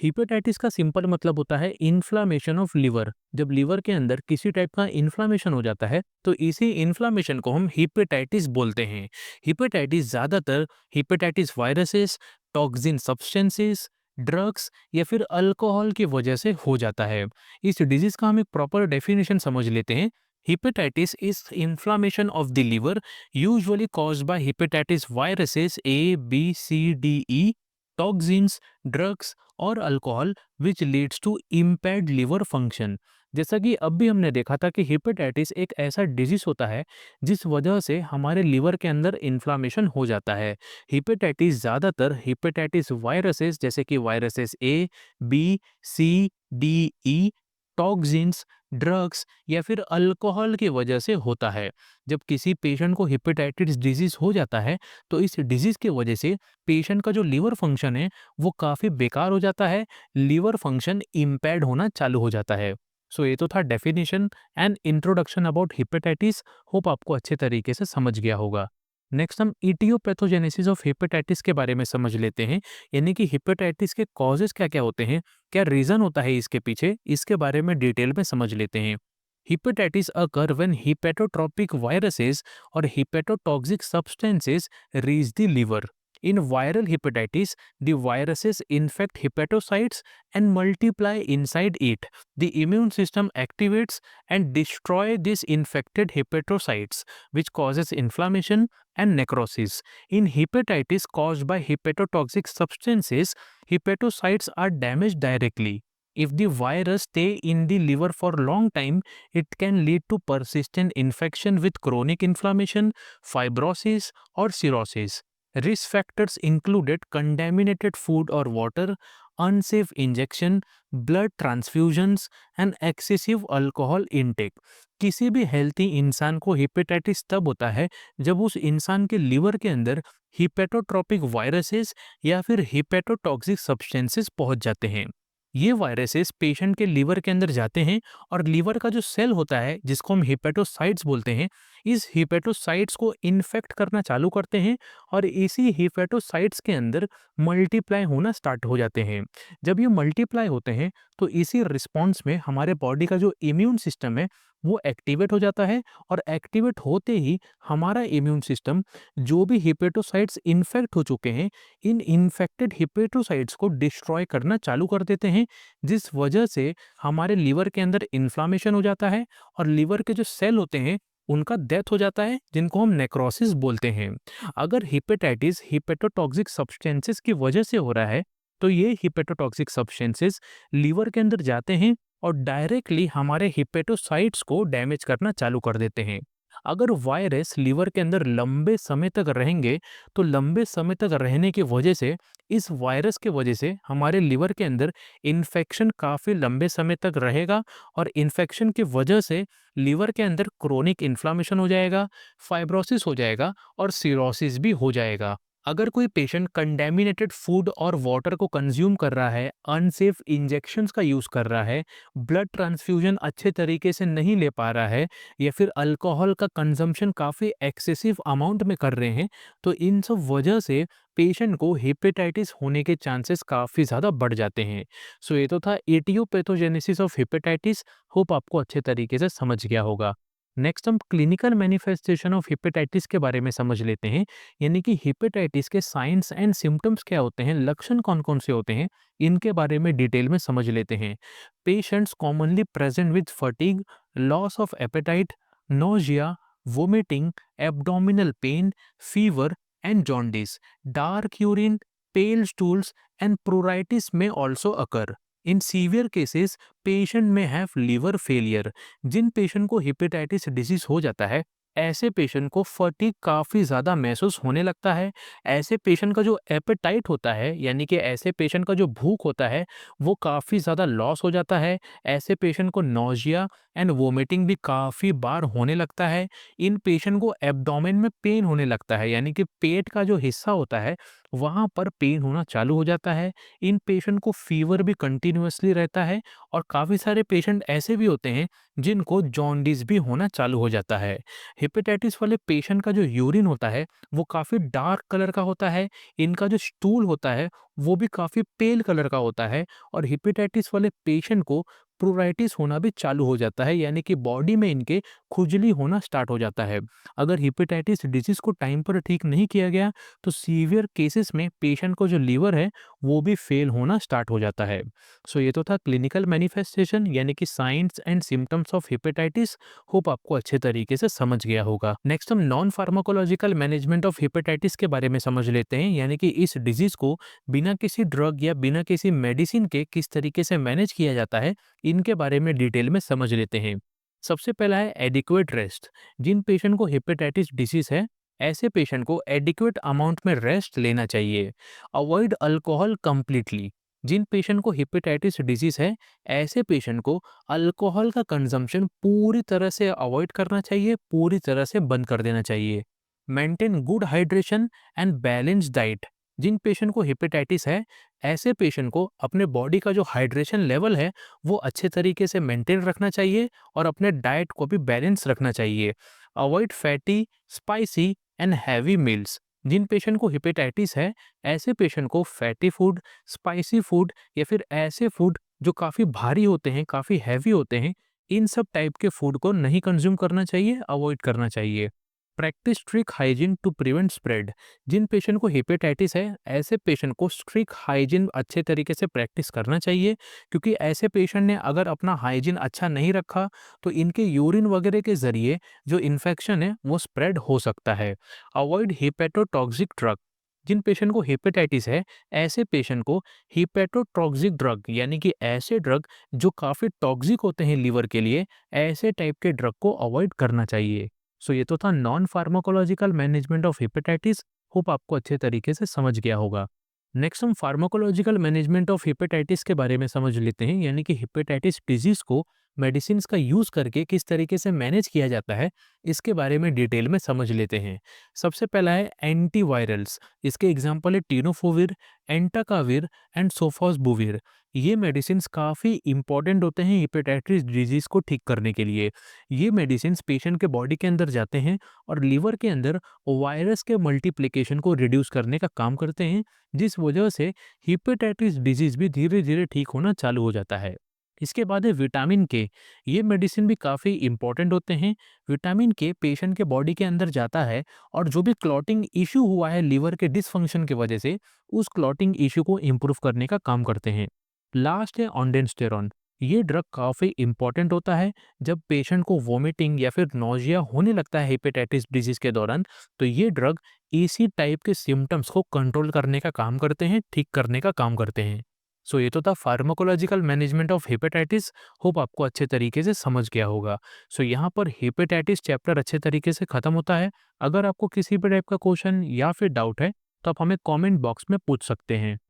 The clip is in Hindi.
हिपेटाइटिस का सिंपल मतलब होता है इन्फ्लामेशन ऑफ लिवर। जब लिवर के अंदर किसी टाइप का इन्फ्लामेशन हो जाता है तो इसी इन्फ्लामेशन को हम हिपेटाइटिस बोलते हैं। हिपेटाइटिस ज़्यादातर hepatitis viruses, toxin substances, drugs या फिर अल्कोहल की वजह से हो जाता है। इस डिजीज का हम एक प्रॉपर डेफिनेशन समझ लेते हैं। Hepatitis is inflammation of the liver usually caused by hepatitis viruses A B C D E, toxins, drugs और alcohol which leads to impaired liver function. जैसा कि अब भी हमने देखा था कि हेपेटाइटिस एक ऐसा डिजीज होता है जिस वजह से हमारे लिवर के अंदर इन्फ्लामेशन हो जाता है। हेपेटाइटिस ज़्यादातर हेपेटाइटिस वायरसेस जैसे कि viruses A, B, C, D, E, toxins, drugs या फिर अल्कोहल की वजह से होता है। जब किसी पेशेंट को हेपेटाइटिस डिजीज हो जाता है तो इस डिजीज की वजह से पेशेंट का जो लिवर फंक्शन है वो काफ़ी बेकार हो जाता है, लिवर फंक्शन इम्पेयर्ड होना चालू हो जाता है। सो ये तो था definition and introduction about hepatitis. Hope आपको अच्छे तरीके से समझ गया होगा। नेक्स्ट हम इटियोपैथोजेनेसिस ऑफ हेपेटाइटिस के बारे में समझ लेते हैं, यानी कि हेपेटाइटिस के कॉजेज क्या क्या होते हैं, क्या रीज़न होता है इसके पीछे, इसके बारे में डिटेल में समझ लेते हैं। Hepatitis occur when hepatotropic viruses और hepatotoxic substances reach the liver. In viral hepatitis, the viruses infect hepatocytes and multiply inside it. The immune system activates and destroys these infected hepatocytes, which causes inflammation and necrosis. In hepatitis caused by hepatotoxic substances, hepatocytes are damaged directly. If the virus stay in the liver for a long time, it can lead to persistent infection with chronic inflammation, fibrosis, or cirrhosis. Risk factors included contaminated food or water, unsafe injection, blood transfusions and excessive alcohol intake. किसी भी हेल्थी इंसान को हेपेटाइटिस तब होता है जब उस इंसान के लिवर के अंदर हिपेटोट्रोपिक वायरसेस या फिर हिपेटोटॉक्सिक सब्सटेंसेस पहुंच जाते हैं। ये वायरसेस पेशेंट के लिवर के अंदर जाते हैं और लिवर का जो सेल होता है जिसको हम हिपेटोसाइट्स बोलते हैं, इस हिपेटोसाइट्स को इन्फेक्ट करना चालू करते हैं और इसी हिपेटोसाइट्स के अंदर मल्टीप्लाई होना स्टार्ट हो जाते हैं। जब ये मल्टीप्लाई होते हैं तो इसी रिस्पॉन्स में हमारे बॉडी का जो इम्यून सिस्टम है वो एक्टिवेट हो जाता है और एक्टिवेट होते ही हमारा इम्यून सिस्टम जो भी हिपेटोसाइट्स इन्फेक्ट हो चुके हैं, इन इन्फेक्टेड हिपेटोसाइट्स को डिस्ट्रॉय करना चालू कर देते हैं, जिस वजह से हमारे लिवर के अंदर इन्फ्लामेशन हो जाता है और लिवर के जो सेल होते हैं उनका डेथ हो जाता है, जिनको हम नेक्रोसिस बोलते हैं। अगर हेपेटाइटिस हिपेटोटॉक्सिक सब्सटेंसेस की वजह से हो रहा है तो ये हिपेटोटॉक्सिक सब्सटेंसेस लिवर के अंदर जाते हैं और डायरेक्टली हमारे हिपेटोसाइट्स को डैमेज करना चालू कर देते हैं। अगर वायरस लिवर के अंदर लंबे समय तक रहेंगे तो लंबे समय तक रहने की वजह से इस वायरस के वजह से हमारे लिवर के अंदर इन्फेक्शन काफ़ी लंबे समय तक रहेगा और इन्फेक्शन की वजह से लिवर के अंदर क्रोनिक इन्फ्लामेशन हो जाएगा, फाइब्रोसिस हो जाएगा और सिरोसिस भी हो जाएगा। अगर कोई पेशेंट कंडेमिनेटेड फूड और वाटर को कंज्यूम कर रहा है, अनसेफ इंजेक्शंस का यूज़ कर रहा है, ब्लड ट्रांसफ्यूजन अच्छे तरीके से नहीं ले पा रहा है या फिर अल्कोहल का कंजम्पशन काफ़ी एक्सेसिव अमाउंट में कर रहे हैं, तो इन सब वजह से पेशेंट को हेपेटाइटिस होने के चांसेस काफ़ी ज़्यादा बढ़ जाते हैं। सो ये तो था एटियोपैथोजेनेसिस ऑफ हेपेटाइटिस। होप आपको अच्छे तरीके से समझ गया होगा। नेक्स्ट हम क्लिनिकल मैनिफेस्टेशन ऑफ हेपेटाइटिस के बारे में समझ लेते हैं, यानी कि हेपेटाइटिस के साइंस एंड सिम्टम्स क्या होते हैं, लक्षण कौन कौन से होते हैं, इनके बारे में डिटेल में समझ लेते हैं। Patients commonly present with fatigue, loss of appetite, nausea, vomiting, abdominal pain, fever and jaundice, dark urine, pale stools and pruritus may also occur. In severe cases, patient may have liver failure. जिन पेशेंट को हेपेटाइटिस डिजीज हो जाता है ऐसे पेशेंट को फटीग काफ़ी ज़्यादा महसूस होने लगता है। ऐसे पेशेंट का जो एपेटाइट होता है, यानी कि ऐसे पेशेंट का जो भूख होता है वो काफ़ी ज़्यादा लॉस हो जाता है। ऐसे पेशेंट को नोजिया एंड वोमिटिंग भी काफ़ी बार होने लगता है। इन पेशेंट को एब्डोमेन में पेन होने लगता है, यानी कि पेट का जो हिस्सा होता है वहाँ पर पेन होना चालू हो जाता है। इन पेशेंट को फीवर भी कंटिन्यूअसली रहता है और काफ़ी सारे पेशेंट ऐसे भी होते हैं जिनको जॉन्डिस भी होना चालू हो जाता है। हेपेटाइटिस वाले पेशेंट का जो यूरिन होता है वो काफ़ी डार्क कलर का होता है, इनका जो स्टूल होता है वो भी काफ़ी पेल कलर का होता है और हेपेटाइटिस वाले पेशेंट को प्रूराइटिस होना भी चालू हो जाता है, यानी कि बॉडी में इनके खुजली होना स्टार्ट हो जाता है। अगर हेपेटाइटिस डिजीज़ को टाइम पर ठीक नहीं किया गया तो सीवियर केसेस में पेशेंट को जो लीवर है वो भी फेल होना स्टार्ट हो जाता है। सो ये तो था क्लिनिकल मैनिफेस्टेशन यानी कि science and symptoms of hepatitis. Hope आपको अच्छे तरीके से समझ गया होगा। नेक्स्ट हम non pharmacological management of hepatitis के बारे में समझ लेते हैं, यानी कि इस डिजीज को बिना किसी ड्रग या बिना किसी मेडिसिन के किस तरीके से मैनेज किया जाता है, इनके बारे में डिटेल में समझ लेते हैं। सबसे पहला है एडिक्वेट रेस्ट। जिन पेशेंट को हेपेटाइटिस डिसीज है ऐसे पेशेंट को एडिक्वेट अमाउंट में रेस्ट लेना चाहिए। Avoid alcohol completely. जिन पेशेंट को हेपेटाइटिस डिजीज है ऐसे पेशेंट को अल्कोहल का कंजम्पशन पूरी तरह से अवॉइड करना चाहिए, पूरी तरह से बंद कर देना चाहिए। Maintain good hydration and balance diet. जिन पेशेंट को हेपेटाइटिस है ऐसे पेशेंट को अपने बॉडी का जो हाइड्रेशन लेवल है वो अच्छे तरीके से मेंटेन रखना चाहिए और अपने डाइट को भी बैलेंस रखना चाहिए। Avoid fatty, spicy and heavy meals. जिन पेशेंट को हेपेटाइटिस है ऐसे पेशेंट को फैटी फूड, स्पाइसी फूड या फिर ऐसे फूड जो काफ़ी भारी होते हैं, काफ़ी हैवी होते हैं, इन सब टाइप के फूड को नहीं कंज्यूम करना चाहिए, अवॉइड करना चाहिए। Practice strict hygiene to prevent spread. जिन पेशेंट को हेपेटाइटिस है ऐसे पेशेंट को स्ट्रिक्ट हाइजीन अच्छे तरीके से प्रैक्टिस करना चाहिए, क्योंकि ऐसे पेशेंट ने अगर अपना हाइजीन अच्छा नहीं रखा तो इनके यूरिन वगैरह के जरिए जो इन्फेक्शन है वो स्प्रेड हो सकता है। Avoid hepatotoxic drug. जिन पेशेंट को हेपेटाइटिस है ऐसे पेशेंट को हेपेटोटॉक्सिक ड्रग यानी कि ऐसे ड्रग जो काफ़ी टॉक्सिक होते हैं लीवर के लिए, ऐसे टाइप के ड्रग को अवॉइड करना चाहिए। सो ये तो था non pharmacological management of hepatitis. Hope आपको अच्छे तरीके से समझ गया होगा। नेक्स्ट हम फार्माकोलॉजिकल मैनेजमेंट ऑफ हेपेटाइटिस के बारे में समझ लेते हैं, यानी कि हेपेटाइटिस डिजीज को मेडिसिन का यूज करके किस तरीके से मैनेज किया जाता है, इसके बारे में डिटेल में समझ लेते हैं। सबसे पहला है एंटीवायरल्स। इसके एग्जांपल है टीनोफोविर, एंटाकाविर एंड सोफोसबुविर। ये मेडिसिन काफ़ी इंपॉर्टेंट होते हैं हेपेटाइटिस डिजीज को ठीक करने के लिए। ये मेडिसिन पेशेंट के बॉडी के अंदर जाते हैं और लीवर के अंदर वायरस के मल्टीप्लिकेशन को रिड्यूस करने का काम करते हैं, जिस वजह से हेपेटाइटिस डिजीज भी धीरे धीरे ठीक होना चालू हो जाता है। इसके बाद है विटामिन के। ये मेडिसिन भी काफ़ी इंपॉर्टेंट होते हैं। विटामिन के पेशेंट के बॉडी के अंदर जाता है और जो भी क्लॉटिंग इशू हुआ है लीवर के डिसफंक्शन की वजह से, उस क्लॉटिंग इशू को इम्प्रूव करने का काम करते हैं। लास्ट है ऑन्डेंस्टेरॉन। ये ड्रग काफ़ी इंपॉर्टेंट होता है। जब पेशेंट को वोमिटिंग या फिर नोजिया होने लगता है हेपेटाइटिस डिजीज के दौरान, तो ये ड्रग इसी टाइप के सिम्टम्स को कंट्रोल करने का काम करते हैं, ठीक करने का काम करते हैं। सो ये तो था pharmacological management of hepatitis. Hope आपको अच्छे तरीके से समझ गया होगा। सो यहाँ पर हेपेटाइटिस चैप्टर अच्छे तरीके से खत्म होता है। अगर आपको किसी भी टाइप का क्वेश्चन या फिर डाउट है तो आप हमें कमेंट बॉक्स में पूछ सकते हैं।